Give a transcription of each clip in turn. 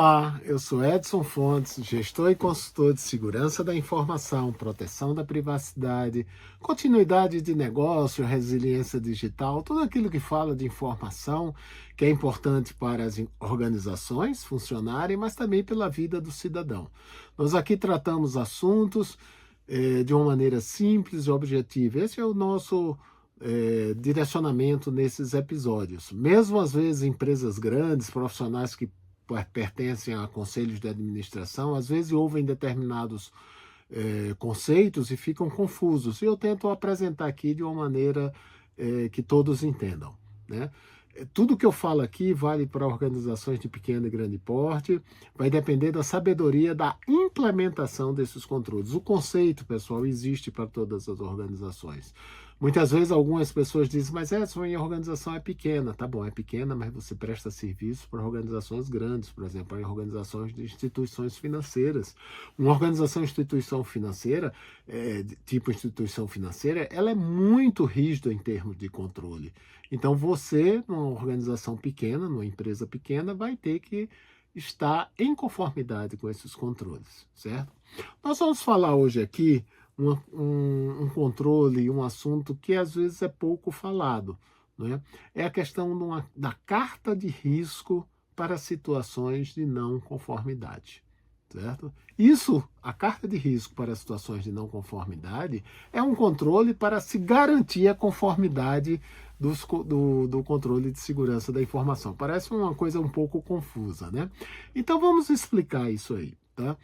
Olá, eu sou Edson Fontes, gestor e consultor de segurança da informação, proteção da privacidade, continuidade de negócio, resiliência digital, tudo aquilo que fala de informação que é importante para as organizações funcionarem, mas também pela vida do cidadão. Nós aqui tratamos assuntos de uma maneira simples e objetiva. Esse é o nosso direcionamento nesses episódios. Mesmo às vezes empresas grandes, profissionais que pertencem a conselhos de administração, às vezes ouvem determinados conceitos e ficam confusos. E eu tento apresentar aqui de uma maneira que todos entendam, né? Tudo que eu falo aqui vale para organizações de pequeno e grande porte, vai depender da sabedoria da implementação desses controles. O conceito, pessoal, existe para todas as organizações. Muitas vezes algumas pessoas dizem, mas Edson, a organização é pequena. Tá bom, é pequena, mas você presta serviço para organizações grandes, por exemplo, em organizações de instituições financeiras. Uma organização, instituição financeira, tipo instituição financeira, ela é muito rígida em termos de controle. Então você, numa organização pequena, numa empresa pequena, vai ter que estar em conformidade com esses controles, certo? Nós vamos falar hoje aqui um controle, um assunto que às vezes é pouco falado, não é? É a questão da carta de risco para situações de não conformidade, certo? Isso, a carta de risco para situações de não conformidade, é um controle para se garantir a conformidade do controle de segurança da informação. Parece uma coisa um pouco confusa, né? Então vamos explicar isso aí, tá?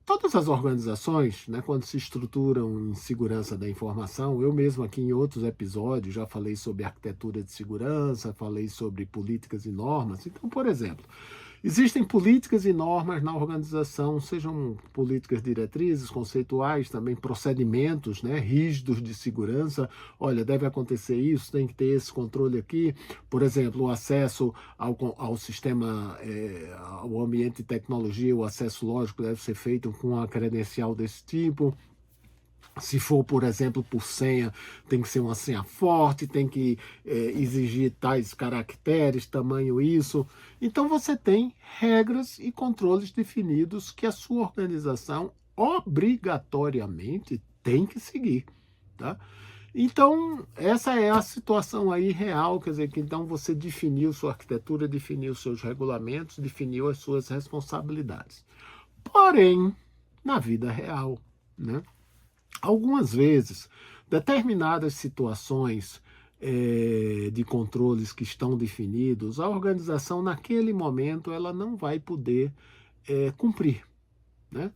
Todas as organizações, né, quando se estruturam em segurança da informação, eu mesmo aqui em outros episódios já falei sobre arquitetura de segurança, falei sobre políticas e normas. Então, por exemplo, existem políticas e normas na organização, sejam políticas diretrizes, conceituais, também procedimentos, né, rígidos de segurança. Olha, deve acontecer isso, tem que ter esse controle aqui. Por exemplo, o acesso ao sistema, ao ambiente de tecnologia, o acesso lógico deve ser feito com uma credencial desse tipo. Se for, por exemplo, por senha, tem que ser uma senha forte, tem que exigir tais caracteres, tamanho isso. Então você tem regras e controles definidos que a sua organização obrigatoriamente tem que seguir, tá? Então, essa é a situação aí real, quer dizer, que então você definiu sua arquitetura, definiu seus regulamentos, definiu as suas responsabilidades. Porém, na vida real, né? Algumas vezes, determinadas situações de controles que estão definidos, a organização naquele momento ela não vai poder cumprir, né?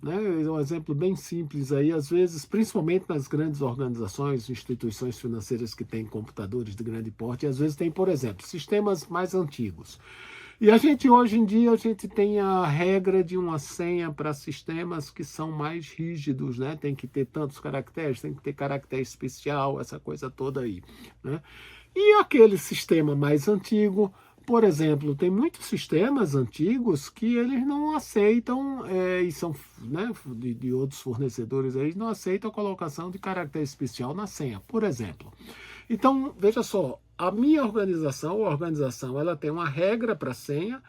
Né? Um exemplo bem simples aí, às vezes, principalmente nas grandes organizações, instituições financeiras que têm computadores de grande porte, às vezes tem, por exemplo, sistemas mais antigos. E hoje em dia, a gente tem a regra de uma senha para sistemas que são mais rígidos, né? Tem que ter tantos caracteres, tem que ter caractere especial, essa coisa toda aí, né? E aquele sistema mais antigo, por exemplo, tem muitos sistemas antigos que eles não aceitam, e são, né, de outros fornecedores aí, não aceitam a colocação de caractere especial na senha, por exemplo. Então, veja só, a minha organização, ela tem uma regra para senha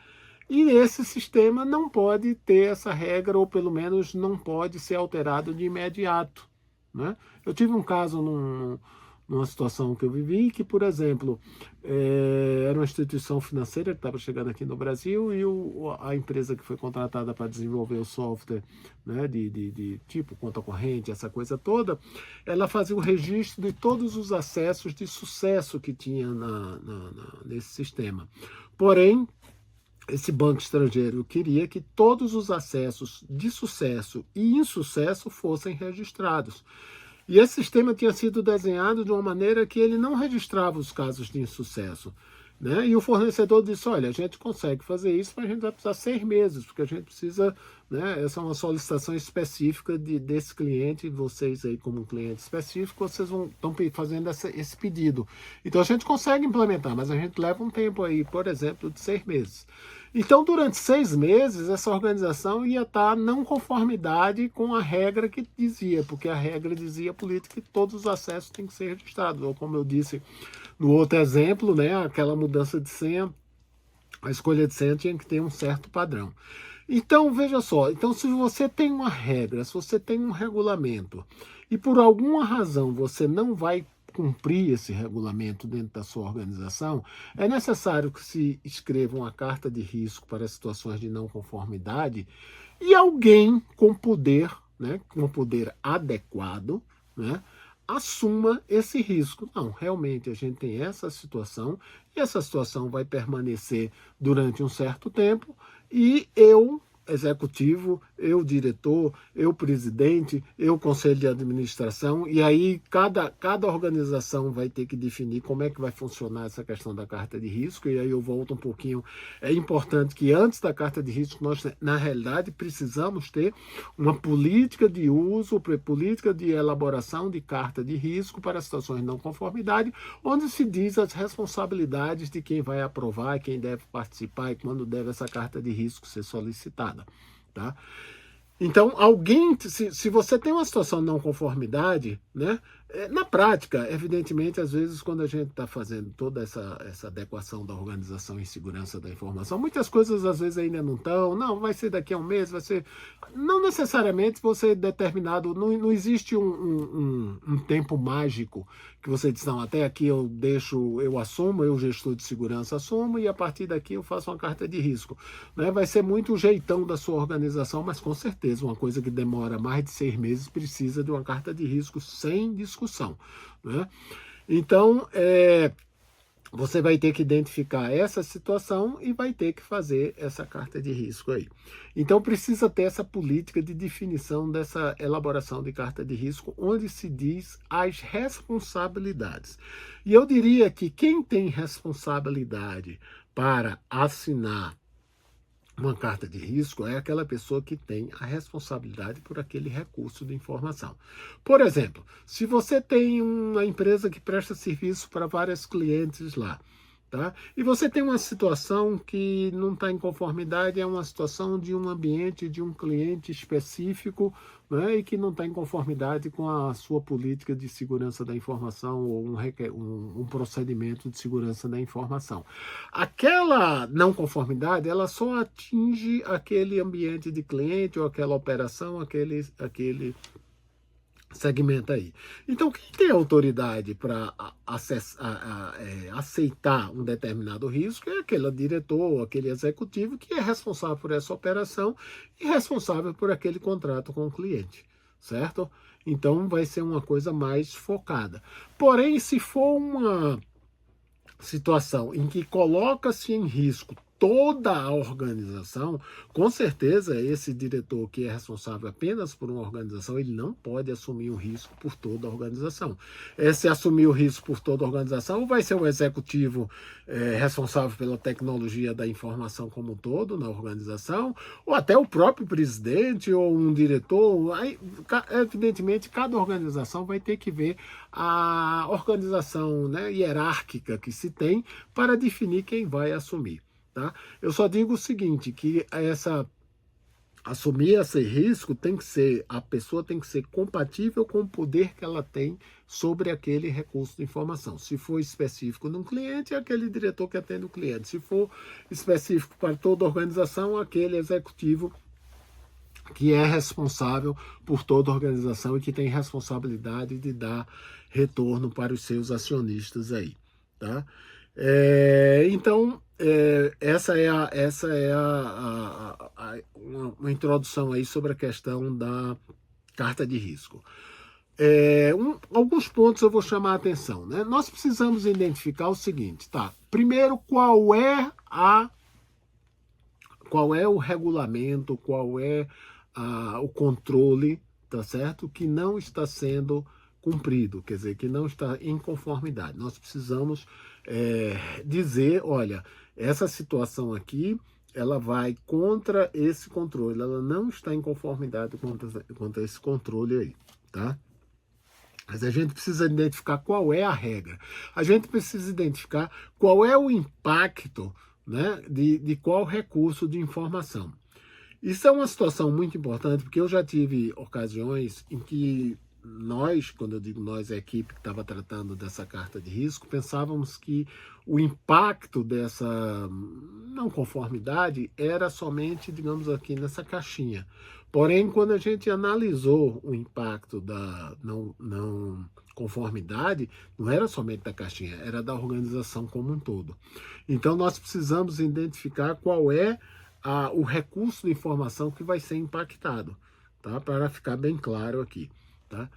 e esse sistema não pode ter essa regra, ou pelo menos não pode ser alterado de imediato, né? Eu tive um caso numa situação que eu vivi, que, por exemplo, era uma instituição financeira que estava chegando aqui no Brasil e a empresa que foi contratada para desenvolver o software, né, de tipo conta corrente, essa coisa toda, ela fazia o registro de todos os acessos de sucesso que tinha nesse sistema. Porém, esse banco estrangeiro queria que todos os acessos de sucesso e insucesso fossem registrados. E esse sistema tinha sido desenhado de uma maneira que ele não registrava os casos de insucesso, né? E o fornecedor disse, olha, a gente consegue fazer isso, mas a gente vai precisar 6 meses, porque a gente precisa, né? Essa é uma solicitação específica desse cliente, vocês aí como cliente específico, vocês estão fazendo esse pedido. Então a gente consegue implementar, mas a gente leva um tempo aí, por exemplo, de 6 meses. Então, durante 6 meses, essa organização ia estar não conformidade com a regra que dizia, porque a regra dizia a política que todos os acessos têm que ser registrados. Ou como eu disse no outro exemplo, né, aquela mudança de senha A escolha de senha tinha que ter um certo padrão. Então, veja só, então se você tem uma regra, se você tem um regulamento, e por alguma razão você não vai cumprir esse regulamento dentro da sua organização, é necessário que se escreva uma carta de risco para situações de não conformidade e alguém com poder, né, com poder adequado, né, assuma esse risco. Não, realmente a gente tem essa situação e essa situação vai permanecer durante um certo tempo e eu, executivo, eu, diretor, eu, presidente, eu, conselho de administração, e aí cada organização vai ter que definir como é que vai funcionar essa questão da carta de risco, e aí eu volto um pouquinho. É importante que antes da carta de risco, nós, na realidade, precisamos ter uma política de uso, política de elaboração de carta de risco para situações de não conformidade, onde se diz as responsabilidades de quem vai aprovar, quem deve participar e quando deve essa carta de risco ser solicitada. Tá? Então, alguém, se você tem uma situação de não conformidade, né, na prática, evidentemente, às vezes, quando a gente está fazendo toda essa adequação da organização em segurança da informação, muitas coisas às vezes ainda não estão, não, vai ser daqui a um mês, vai ser. Não necessariamente você determinado, não existe um tempo mágico que você diz, não, até aqui eu deixo, eu assumo, eu, gestor de segurança, assumo, e a partir daqui eu faço uma carta de risco. Né? Vai ser muito o jeitão da sua organização, mas com certeza, uma coisa que demora mais de 6 meses precisa de uma carta de risco sem discussão. Né? Então, você vai ter que identificar essa situação e vai ter que fazer essa carta de risco aí. Então precisa ter essa política de definição dessa elaboração de carta de risco, onde se diz as responsabilidades. E eu diria que quem tem responsabilidade para assinar uma carta de risco é aquela pessoa que tem a responsabilidade por aquele recurso de informação. Por exemplo, se você tem uma empresa que presta serviço para vários clientes lá, tá? E você tem uma situação que não está em conformidade, é uma situação de um ambiente, de um cliente específico, né, e que não está em conformidade com a sua política de segurança da informação ou um procedimento de segurança da informação. Aquela não conformidade, ela só atinge aquele ambiente de cliente ou aquela operação, aquele segmento aí. Então, quem tem autoridade para aceitar um determinado risco é aquele diretor, aquele executivo que é responsável por essa operação e responsável por aquele contrato com o cliente, certo? Então, vai ser uma coisa mais focada. Porém, se for uma situação em que coloca-se em risco toda a organização, com certeza esse diretor que é responsável apenas por uma organização, ele não pode assumir um risco por toda a organização. Se assumir o risco por toda a organização, vai ser o executivo responsável pela tecnologia da informação como um todo na organização, ou até o próprio presidente ou um diretor. Aí, evidentemente, cada organização vai ter que ver a organização, né, hierárquica que se tem para definir quem vai assumir. Tá? Eu só digo o seguinte, que assumir esse risco a pessoa tem que ser compatível com o poder que ela tem sobre aquele recurso de informação. Se for específico num cliente, é aquele diretor que atende o cliente. Se for específico para toda a organização, aquele executivo que é responsável por toda a organização e que tem responsabilidade de dar retorno para os seus acionistas aí, tá? Então, essa é uma introdução aí sobre a questão da carta de risco. Alguns pontos eu vou chamar a atenção, né? Nós precisamos identificar o seguinte, tá? Primeiro, qual é o regulamento, qual é o controle, tá certo? Que não está sendo cumprido, quer dizer, que não está em conformidade. Nós precisamos dizer, olha, essa situação aqui, ela vai contra esse controle, ela não está em conformidade contra esse controle aí, tá? Mas a gente precisa identificar qual é a regra. A gente precisa identificar qual é o impacto, né, de qual recurso de informação. Isso é uma situação muito importante, porque eu já tive ocasiões em que nós, quando eu digo nós, a equipe que estava tratando dessa carta de risco, pensávamos que o impacto dessa não conformidade era somente, digamos aqui, nessa caixinha. Porém, quando a gente analisou o impacto da não conformidade, não era somente da caixinha, era da organização como um todo. Então, nós precisamos identificar qual é o recurso de informação que vai ser impactado, tá? Para ficar bem claro aqui. Tá?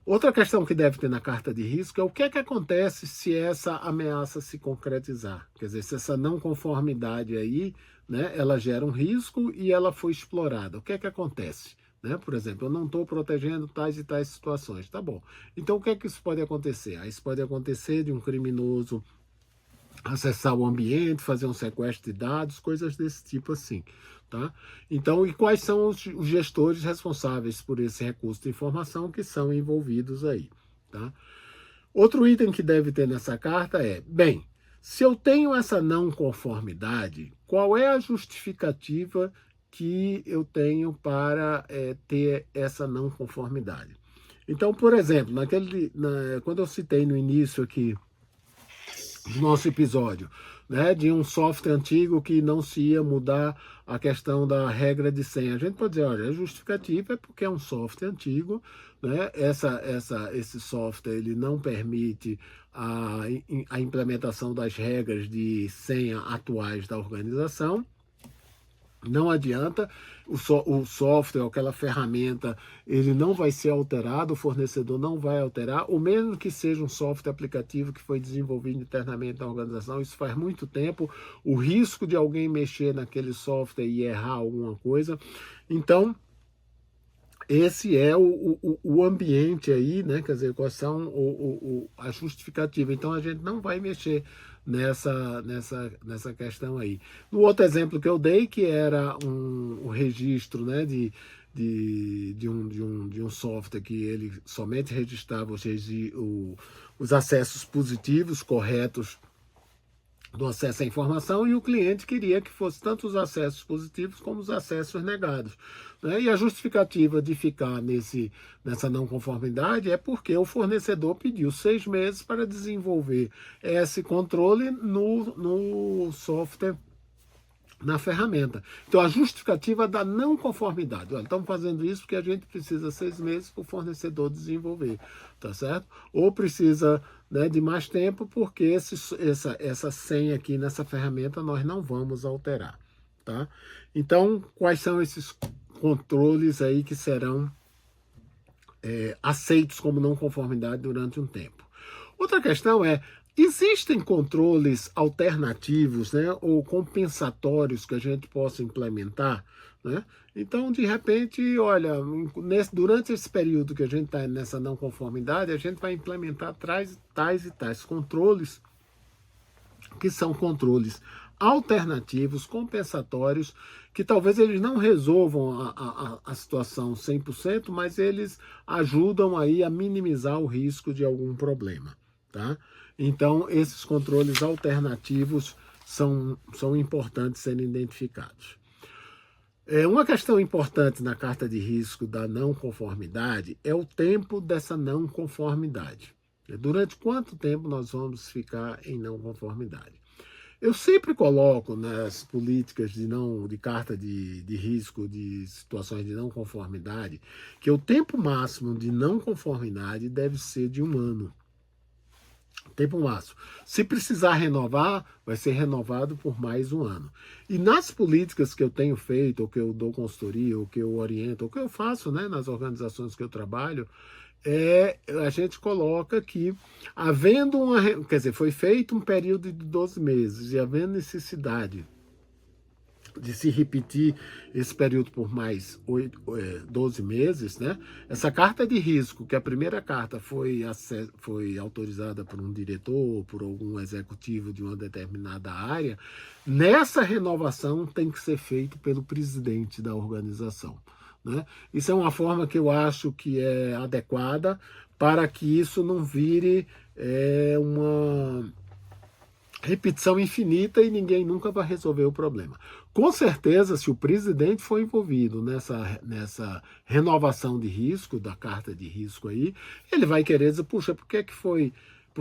Outra questão que deve ter na carta de risco é o que é que acontece se essa ameaça se concretizar. Quer dizer, se essa não conformidade aí, né, ela gera um risco e ela foi explorada. O que é que acontece? Né? Por exemplo, eu não estou protegendo tais e tais situações. Tá bom. Então, o que é que isso pode acontecer? Isso pode acontecer de um criminoso acessar o ambiente, fazer um sequestro de dados, coisas desse tipo assim. Tá? Então, e quais são os gestores responsáveis por esse recurso de informação que são envolvidos aí? Tá? Outro item que deve ter nessa carta é, bem, se eu tenho essa não conformidade, qual é a justificativa que eu tenho para ter essa não conformidade? Então, por exemplo, quando eu citei no início aqui do nosso episódio, né, de um software antigo que não se ia mudar a questão da regra de senha. A gente pode dizer, olha, a justificativa é porque é um software antigo, né, esse software ele não permite a implementação das regras de senha atuais da organização. Não adianta, o software, aquela ferramenta, ele não vai ser alterado, o fornecedor não vai alterar, ou mesmo que seja um software aplicativo que foi desenvolvido internamente na organização, isso faz muito tempo, o risco de alguém mexer naquele software e errar alguma coisa. Então, esse é o ambiente aí, né? Quer dizer, quais são a justificativa. Então, a gente não vai mexer nessa questão aí. No outro exemplo que eu dei, que era um registro, né, de um software que ele somente registrava os acessos positivos corretos do acesso à informação, e o cliente queria que fosse tanto os acessos positivos como os acessos negados. Né? E a justificativa de ficar nessa não conformidade é porque o fornecedor pediu 6 meses para desenvolver esse controle no software, na ferramenta. Então, a justificativa da não conformidade. Olha, estamos fazendo isso porque a gente precisa 6 meses para o fornecedor desenvolver, tá certo? Ou precisa, né, de mais tempo porque essa senha aqui nessa ferramenta nós não vamos alterar, tá? Então, quais são esses controles aí que serão aceitos como não conformidade durante um tempo? Outra questão é, existem controles alternativos, né, ou compensatórios que a gente possa implementar? Né? Então, de repente, olha, durante esse período que a gente está nessa não conformidade, a gente vai implementar tais e tais controles, que são controles alternativos, compensatórios, que talvez eles não resolvam a situação 100%, mas eles ajudam aí a minimizar o risco de algum problema. Tá? Então, esses controles alternativos são importantes serem identificados. Uma questão importante na carta de risco da não conformidade é o tempo dessa não conformidade. Durante quanto tempo nós vamos ficar em não conformidade? Eu sempre coloco nas políticas de carta de risco de situações de não conformidade que o tempo máximo de não conformidade deve ser de 1 ano. Tempo máximo. Se precisar renovar, vai ser renovado por mais 1 ano. E nas políticas que eu tenho feito, ou que eu dou consultoria, ou que eu oriento, ou que eu faço, né, nas organizações que eu trabalho, a gente coloca que, havendo quer dizer, foi feito um período de 12 meses, e havendo necessidade de se repetir esse período por mais 12 meses, né? Essa carta de risco, que a primeira carta foi autorizada por um diretor, por algum executivo de uma determinada área, nessa renovação tem que ser feito pelo presidente da organização. Né? Isso é uma forma que eu acho que é adequada para que isso não vire uma repetição infinita e ninguém nunca vai resolver o problema. Com certeza, se o presidente for envolvido nessa renovação de risco, da carta de risco aí, ele vai querer dizer, puxa, por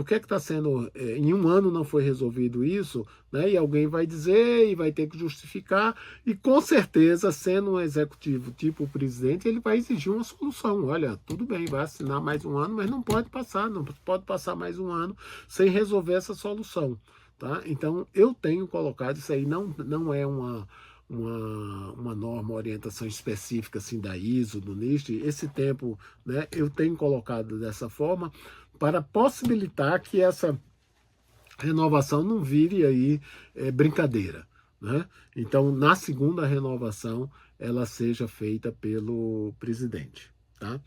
que está sendo, em um ano não foi resolvido isso, né? E alguém vai dizer e vai ter que justificar, e com certeza, sendo um executivo tipo o presidente, ele vai exigir uma solução. Olha, tudo bem, vai assinar mais um ano, mas não pode passar mais um ano sem resolver essa solução. Tá? Então, eu tenho colocado isso aí, não é uma norma, uma orientação específica assim da ISO, do NIST, esse tempo, né, eu tenho colocado dessa forma para possibilitar que essa renovação não vire aí brincadeira. Né? Então, na segunda renovação, ela seja feita pelo presidente. Tá?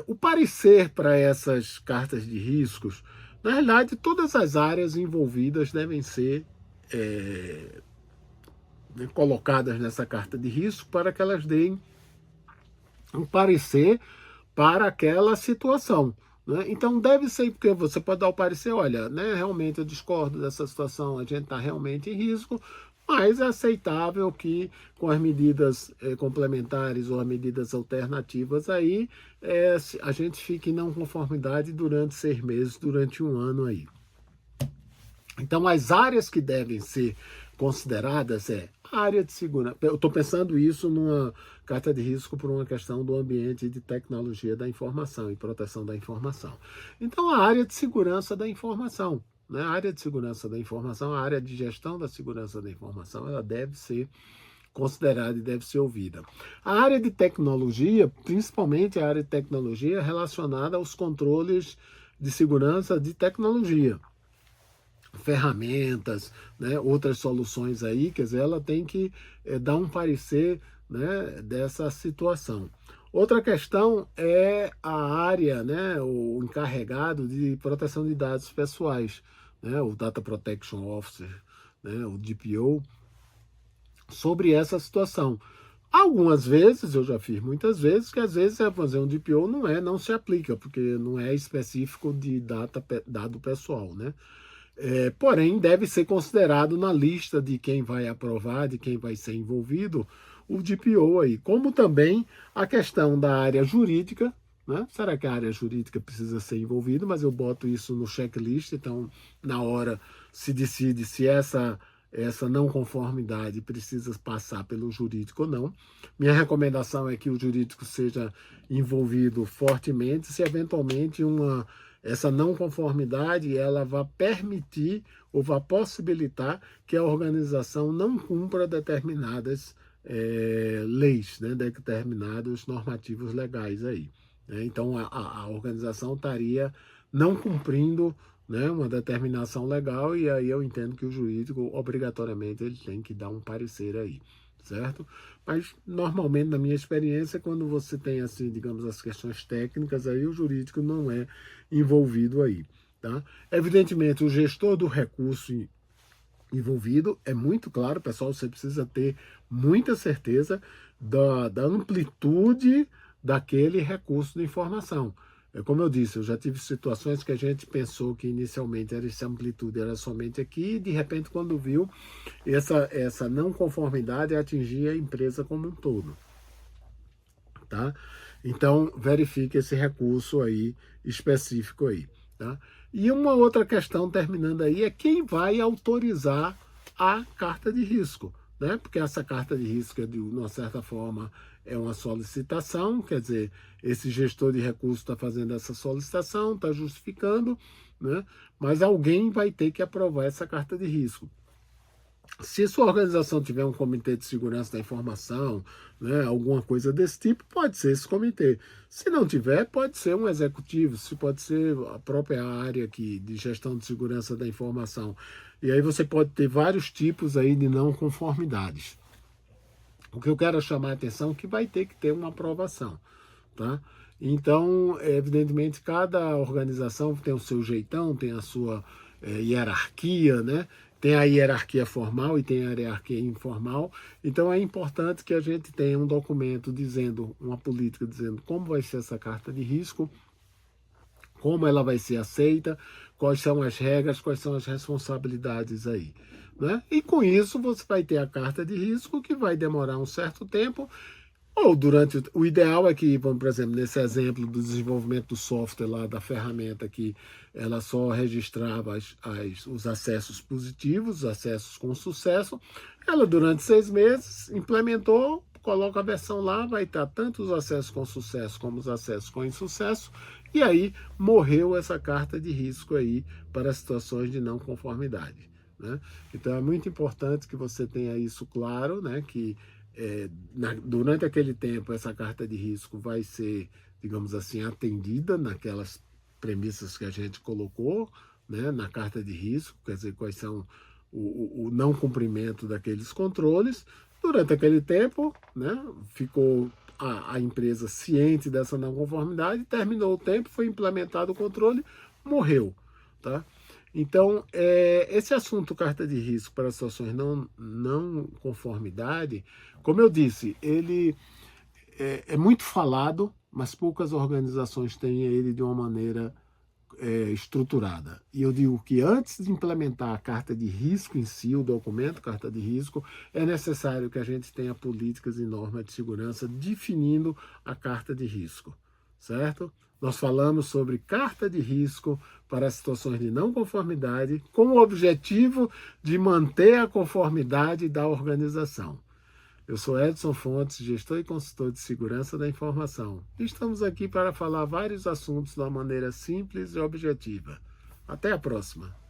O parecer para essas cartas de riscos, na realidade, todas as áreas envolvidas devem ser colocadas nessa carta de risco para que elas deem um parecer para aquela situação. Né? Então deve ser, porque você pode dar o parecer, olha, né, realmente eu discordo dessa situação, a gente está realmente em risco, mas é aceitável que com as medidas complementares ou as medidas alternativas aí, a gente fique em não conformidade durante 6 meses, durante um ano aí. Então as áreas que devem ser consideradas a área de segurança. Eu estou pensando isso numa carta de risco por uma questão do ambiente de tecnologia da informação e proteção da informação. Então, a área de segurança da informação, né? A área de segurança da informação, a área de gestão da segurança da informação, ela deve ser considerada e deve ser ouvida. A área de tecnologia, principalmente a área de tecnologia relacionada aos controles de segurança de tecnologia, ferramentas, né, outras soluções aí, quer dizer, ela tem que dar um parecer, né, dessa situação. Outra questão é a área, né, o encarregado de proteção de dados pessoais, né, o Data Protection Officer, né, o DPO, sobre essa situação. Algumas vezes, eu já fiz muitas vezes, que às vezes fazer um DPO não se aplica, porque não é específico de dado pessoal, né? Porém, deve ser considerado na lista de quem vai aprovar, de quem vai ser envolvido, o DPO aí. Como também a questão da área jurídica, né? Será que a área jurídica precisa ser envolvida? Mas eu boto isso no checklist, então na hora se decide se essa não conformidade precisa passar pelo jurídico ou não. Minha recomendação é que o jurídico seja envolvido fortemente, se eventualmente essa não conformidade ela vai permitir ou vai possibilitar que a organização não cumpra determinadas leis, né, determinados normativos legais aí. Né? Então a organização estaria não cumprindo, né, uma determinação legal, e aí eu entendo que o jurídico obrigatoriamente ele tem que dar um parecer aí, certo? Mas normalmente na minha experiência, quando você tem assim, digamos, as questões técnicas, aí o jurídico não é envolvido aí, tá? Evidentemente o gestor do recurso envolvido é muito claro, pessoal, você precisa ter muita certeza da amplitude daquele recurso de informação. Como eu disse, eu já tive situações que a gente pensou que inicialmente essa amplitude era somente aqui, e de repente, quando viu, essa não conformidade atingia a empresa como um todo. Tá? Então, verifique esse recurso aí específico aí. Tá? E uma outra questão, terminando aí, é quem vai autorizar a carta de risco. Né? Porque essa carta de risco, de uma certa forma, é uma solicitação, quer dizer, esse gestor de recursos está fazendo essa solicitação, está justificando, né? Mas alguém vai ter que aprovar essa carta de risco. Se sua organização tiver um comitê de segurança da informação, né, alguma coisa desse tipo, pode ser esse comitê. Se não tiver, pode ser um executivo, se pode ser a própria área aqui de gestão de segurança da informação. E aí você pode ter vários tipos aí de não conformidades. O que eu quero chamar a atenção é que vai ter que ter uma aprovação, tá? Então, evidentemente, cada organização tem o seu jeitão, tem a sua hierarquia, né? Tem a hierarquia formal e tem a hierarquia informal. Então, é importante que a gente tenha um documento dizendo, uma política dizendo como vai ser essa carta de risco, como ela vai ser aceita, quais são as regras, quais são as responsabilidades aí. Né? E com isso você vai ter a carta de risco que vai demorar um certo tempo, ou durante o ideal é que, por exemplo, nesse exemplo do desenvolvimento do software lá, da ferramenta que ela só registrava os acessos positivos, os acessos com sucesso, ela durante 6 meses implementou, coloca a versão lá, vai estar tanto os acessos com sucesso como os acessos com insucesso, e aí morreu essa carta de risco aí para situações de não conformidade. Né? Então é muito importante que você tenha isso claro, né? Que durante aquele tempo essa carta de risco vai ser, digamos assim, atendida naquelas premissas que a gente colocou, né, na carta de risco, quer dizer, quais são o não cumprimento daqueles controles. Durante aquele tempo, né, ficou a empresa ciente dessa não conformidade, terminou o tempo, foi implementado o controle, morreu. Tá? Então, esse assunto carta de risco para situações não conformidade, como eu disse, ele é muito falado, mas poucas organizações têm ele de uma maneira estruturada. E eu digo que antes de implementar a carta de risco em si, o documento carta de risco, é necessário que a gente tenha políticas e normas de segurança definindo a carta de risco, certo? Nós falamos sobre carta de risco para situações de não conformidade, com o objetivo de manter a conformidade da organização. Eu sou Edson Fontes, gestor e consultor de segurança da informação. Estamos aqui para falar vários assuntos de uma maneira simples e objetiva. Até a próxima!